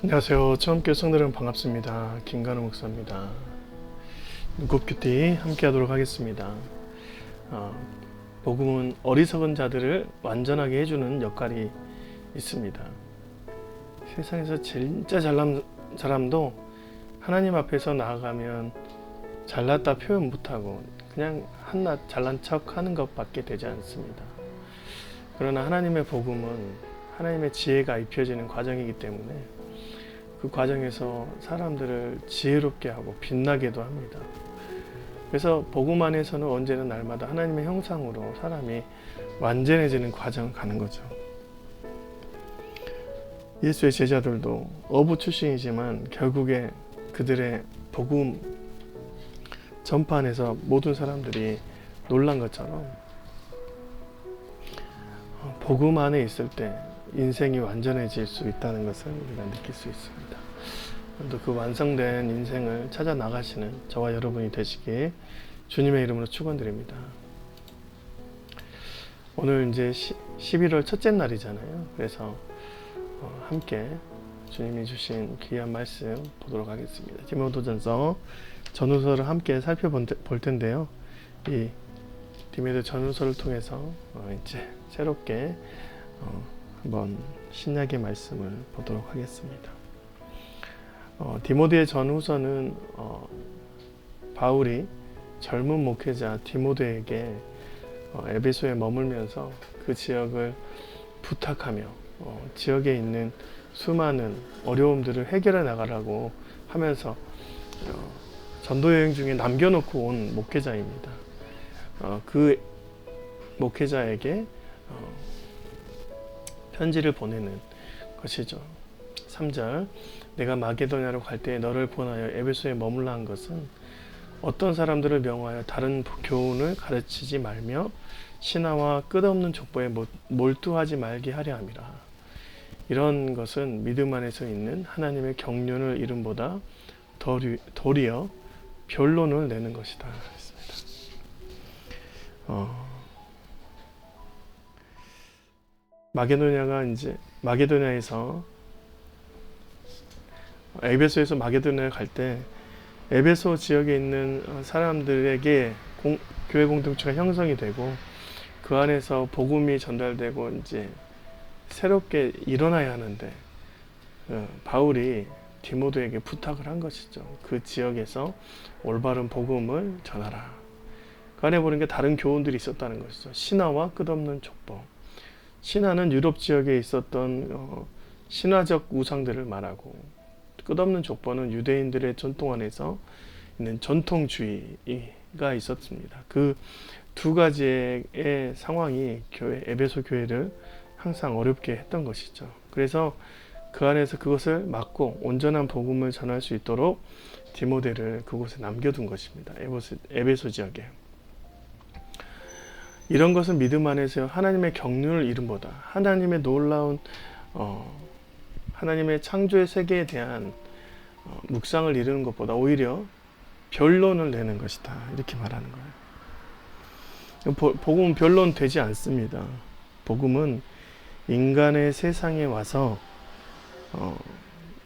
안녕하세요. 처음교회 성도여러분 반갑습니다. 김관우 목사입니다. 눈꽃큐티 함께 하도록 하겠습니다. 복음은 어리석은 자들을 완전하게 해주는 역할이 있습니다. 세상에서 진짜 잘난 사람도 하나님 앞에서 나아가면 잘났다 표현 못하고 그냥 한낱 잘난 척 하는 것밖에 되지 않습니다. 그러나 하나님의 복음은 하나님의 지혜가 입혀지는 과정이기 때문에 그 과정에서 사람들을 지혜롭게 하고 빛나게도 합니다. 그래서 복음 안에서는 언제나 날마다 하나님의 형상으로 사람이 완전해지는 과정을 가는 거죠. 예수의 제자들도 어부 출신이지만 결국에 그들의 복음 전파안에서 모든 사람들이 놀란 것처럼 복음 안에 있을 때 인생이 완전해질 수 있다는 것을 우리가 느낄 수 있습니다. 또 그 완성된 인생을 찾아 나가시는 저와 여러분이 되시기에 주님의 이름으로 축원드립니다. 오늘 이제 11월 첫째 날이잖아요. 그래서 함께 주님이 주신 귀한 말씀 보도록 하겠습니다. 디모데전서 전후서를 함께 살펴볼 텐데요. 이 디모데 전후서를 통해서 이제 새롭게 한번 신약의 말씀을 보도록 하겠습니다. 디모데의 전후서는 바울이 젊은 목회자 디모데에게 에베소에 머물면서 그 지역을 부탁하며 지역에 있는 수많은 어려움들을 해결해 나가라고 하면서 전도 여행 중에 남겨놓고 온 목회자입니다. 그 목회자에게 편지를 보내는 것이죠. 3절 내가 마게도냐로 갈 때에 너를 보내어 에베소에 머물라 한 것은 어떤 사람들을 명하여 다른 교훈을 가르치지 말며 신화와 끝없는 족보에 몰두하지 말게 하려 함이라. 이런 것은 믿음 안에서 있는 하나님의 경륜을 이름보다 도리어 변론을 내는 것이다. 마게도냐에서 에베소에서 마게도냐에 갈 때 에베소 지역에 있는 사람들에게 교회 공동체가 형성이 되고 그 안에서 복음이 전달되고 이제 새롭게 일어나야 하는데 바울이 디모데에게 부탁을 한 것이죠. 그 지역에서 올바른 복음을 전하라. 그 안에 보는 게 다른 교훈들이 있었다는 것이죠. 신화와 끝없는 족보. 신화는 유럽 지역에 있었던 신화적 우상들을 말하고 끝없는 족보는 유대인들의 전통 안에서 있는 전통주의가 있었습니다. 그 두 가지의 상황이 에베소 교회를 항상 어렵게 했던 것이죠. 그래서 그 안에서 그것을 막고 온전한 복음을 전할 수 있도록 디모데를 그곳에 남겨둔 것입니다. 에베소 지역에. 이런 것은 믿음 안에서 하나님의 경륜을 이름보다 하나님의 놀라운 하나님의 창조의 세계에 대한 묵상을 이루는 것보다 오히려 변론을 내는 것이다. 이렇게 말하는 거예요. 복음은 변론 되지 않습니다. 복음은 인간의 세상에 와서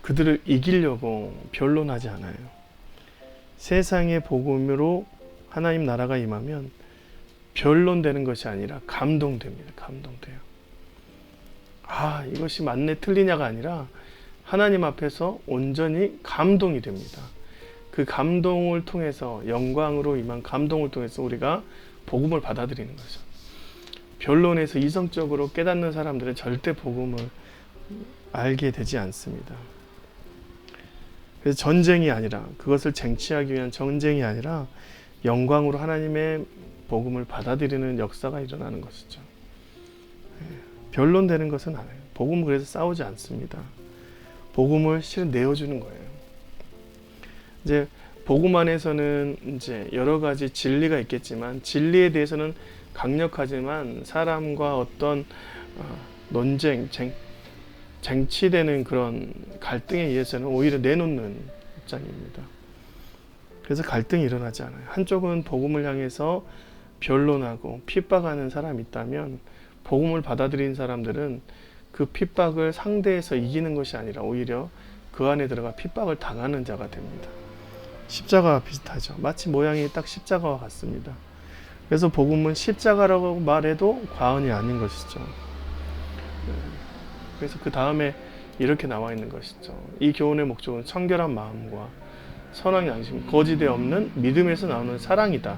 그들을 이기려고 변론하지 않아요. 세상의 복음으로 하나님 나라가 임하면 변론되는 것이 아니라 감동됩니다. 감동돼요. 이것이 맞네 틀리냐가 아니라 하나님 앞에서 온전히 감동이 됩니다. 그 감동을 통해서 영광으로 임한 감동을 통해서 우리가 복음을 받아들이는 거죠. 변론에서 이성적으로 깨닫는 사람들은 절대 복음을 알게 되지 않습니다. 그래서 전쟁이 아니라 그것을 쟁취하기 위한 전쟁이 아니라 영광으로 하나님의 복음을 받아들이는 역사가 일어나는 것이죠. 변론되는 것은 아니에요. 복음은 그래서 싸우지 않습니다. 복음을 실은 내어주는 거예요. 이제 복음 안에서는 이제 여러 가지 진리가 있겠지만 진리에 대해서는 강력하지만 사람과 어떤 논쟁, 쟁취되는 그런 갈등에 의해서는 오히려 내놓는 입장입니다. 그래서 갈등이 일어나지 않아요. 한쪽은 복음을 향해서 변론하고 핍박하는 사람이 있다면 복음을 받아들인 사람들은 그 핍박을 상대해서 이기는 것이 아니라 오히려 그 안에 들어가 핍박을 당하는 자가 됩니다. 십자가와 비슷하죠. 마치 모양이 딱 십자가와 같습니다. 그래서 복음은 십자가라고 말해도 과언이 아닌 것이죠. 그래서 그 다음에 이렇게 나와 있는 것이죠. 이 교훈의 목적은 청결한 마음과 선한 양심, 거짓에 없는 믿음에서 나오는 사랑이다.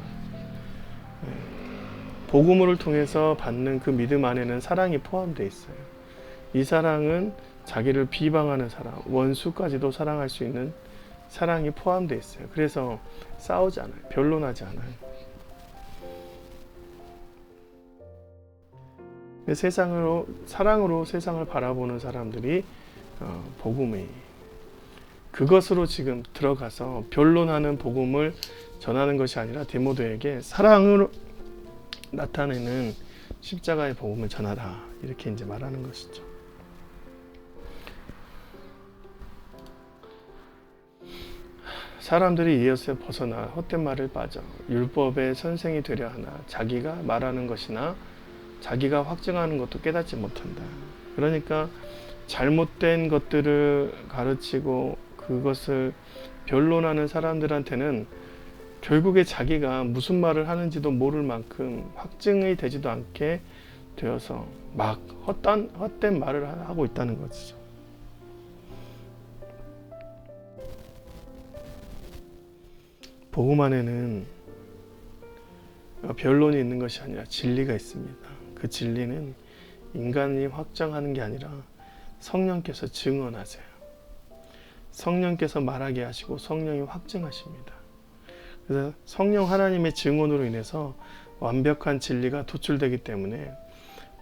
복음을 통해서 받는 그 믿음 안에는 사랑이 포함되어 있어요. 이 사랑은 자기를 비방하는 사람, 원수까지도 사랑할 수 있는 사랑이 포함되어 있어요. 그래서 싸우지 않아요. 변론하지 않아요. 사랑으로 세상을 바라보는 사람들이 복음이 그것으로 지금 들어가서 변론하는 복음을 전하는 것이 아니라 디모데에게 사랑으로 나타내는 십자가의 복음을 전하라, 이렇게 이제 말하는 것이죠. 사람들이 이것에 벗어나 헛된 말을 빠져 율법의 선생이 되려 하나 자기가 말하는 것이나 자기가 확증하는 것도 깨닫지 못한다. 그러니까 잘못된 것들을 가르치고 그것을 변론하는 사람들한테는 결국에 자기가 무슨 말을 하는지도 모를 만큼 확증이 되지도 않게 되어서 막 헛된 말을 하고 있다는 것이죠. 복음 안에는 변론이 있는 것이 아니라 진리가 있습니다. 그 진리는 인간이 확정하는 게 아니라 성령께서 증언하세요. 성령께서 말하게 하시고 성령이 확증하십니다. 그래서 성령 하나님의 증언으로 인해서 완벽한 진리가 도출되기 때문에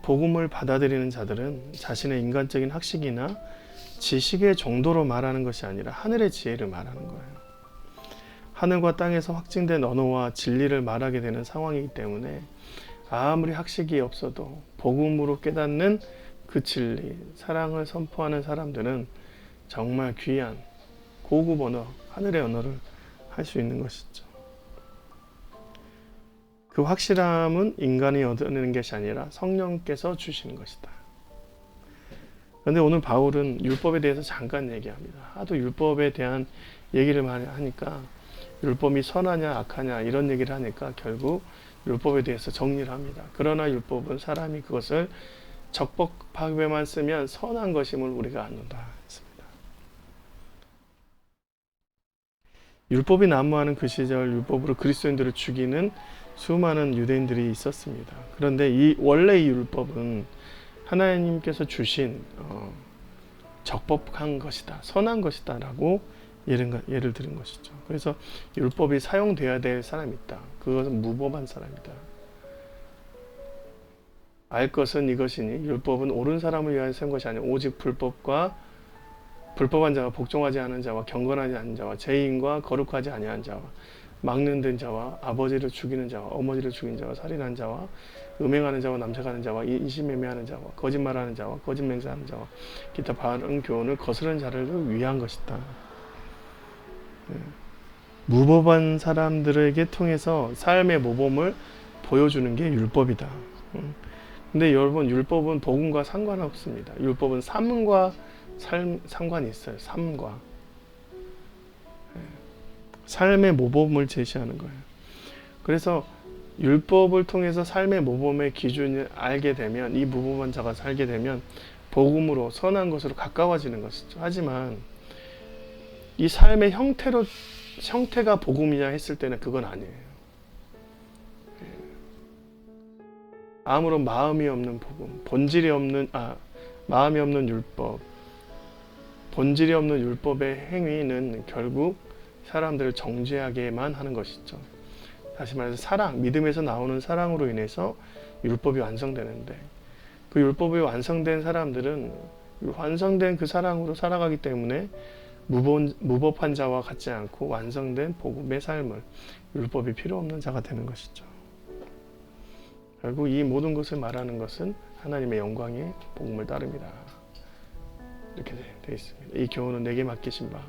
복음을 받아들이는 자들은 자신의 인간적인 학식이나 지식의 정도로 말하는 것이 아니라 하늘의 지혜를 말하는 거예요. 하늘과 땅에서 확증된 언어와 진리를 말하게 되는 상황이기 때문에 아무리 학식이 없어도 복음으로 깨닫는 그 진리, 사랑을 선포하는 사람들은 정말 귀한 고급 언어, 하늘의 언어를 할 수 있는 것이죠. 그 확실함은 인간이 얻어내는 것이 아니라 성령께서 주시는 것이다. 그런데 오늘 바울은 율법에 대해서 잠깐 얘기합니다. 하도 율법에 대한 얘기를 많이 하니까 율법이 선하냐 악하냐 이런 얘기를 하니까 결국 율법에 대해서 정리를 합니다. 그러나 율법은 사람이 그것을 적법하게만 쓰면 선한 것임을 우리가 안다 했습니다. 율법이 난무하는 그 시절 율법으로 그리스도인들을 죽이는 수많은 유대인들이 있었습니다. 그런데 원래 이 율법은 하나님께서 주신 적법한 것이다, 선한 것이다 라고 예를 들은 것이죠. 그래서 율법이 사용되어야 될 사람이 있다. 그것은 무법한 사람이다. 알 것은 이것이니 율법은 옳은 사람을 위하여 세운 것이 아니라 오직 불법한 자와 복종하지 않은 자와 경건하지 않은 자와 죄인과 거룩하지 아니한 자와 막는 자와 아버지를 죽이는 자와 어머니를 죽인 자와 살인한 자와 음행하는 자와 남색하는 자와 인신매매하는 자와 거짓말하는 자와 거짓 맹세하는 자와 기타 바른 교훈을 거스르는 자를 위한 것이다. 무법한 사람들에게 통해서 삶의 모범을 보여주는 게 율법이다. 근데 여러분, 율법은 복음과 상관없습니다. 율법은 삶과 상관이 있어요. 삶과 삶의 모범을 제시하는 거예요. 그래서 율법을 통해서 삶의 모범의 기준을 알게 되면, 이 무법한 자가 살게 되면 복음으로 선한 것으로 가까워지는 것이죠. 하지만 이 삶의 형태가 복음이냐 했을 때는 그건 아니에요. 아무런 마음이 없는 복음, 마음이 없는 율법, 본질이 없는 율법의 행위는 결국 사람들을 정죄하게만 하는 것이죠. 다시 말해서 사랑, 믿음에서 나오는 사랑으로 인해서 율법이 완성되는데, 그 율법이 완성된 사람들은 완성된 그 사랑으로 살아가기 때문에 무법한 자와 같지 않고 완성된 복음의 삶을, 율법이 필요 없는 자가 되는 것이죠. 결국 이 모든 것을 말하는 것은 하나님의 영광의 복음을 따릅니다. 이렇게 되어 있습니다. 이 교훈은 내게 맡기신 바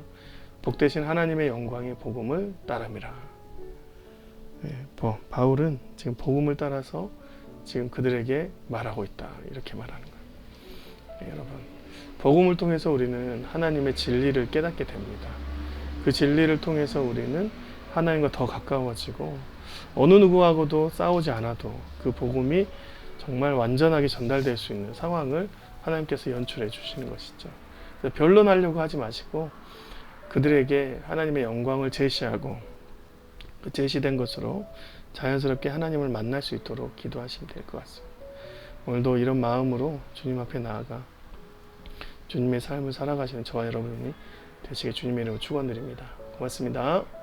복되신 하나님의 영광의 복음을 따릅니다. 바울은 지금 복음을 따라서 지금 그들에게 말하고 있다, 이렇게 말하는 거예요. 여러분, 복음을 통해서 우리는 하나님의 진리를 깨닫게 됩니다. 그 진리를 통해서 우리는 하나님과 더 가까워지고 어느 누구하고도 싸우지 않아도 그 복음이 정말 완전하게 전달될 수 있는 상황을 하나님께서 연출해 주시는 것이죠. 변론하려고 하지 마시고 그들에게 하나님의 영광을 제시하고 그 제시된 것으로 자연스럽게 하나님을 만날 수 있도록 기도하시면 될 것 같습니다. 오늘도 이런 마음으로 주님 앞에 나아가 주님의 삶을 살아가시는 저와 여러분이 되시게 주님의 이름으로 축원드립니다. 고맙습니다.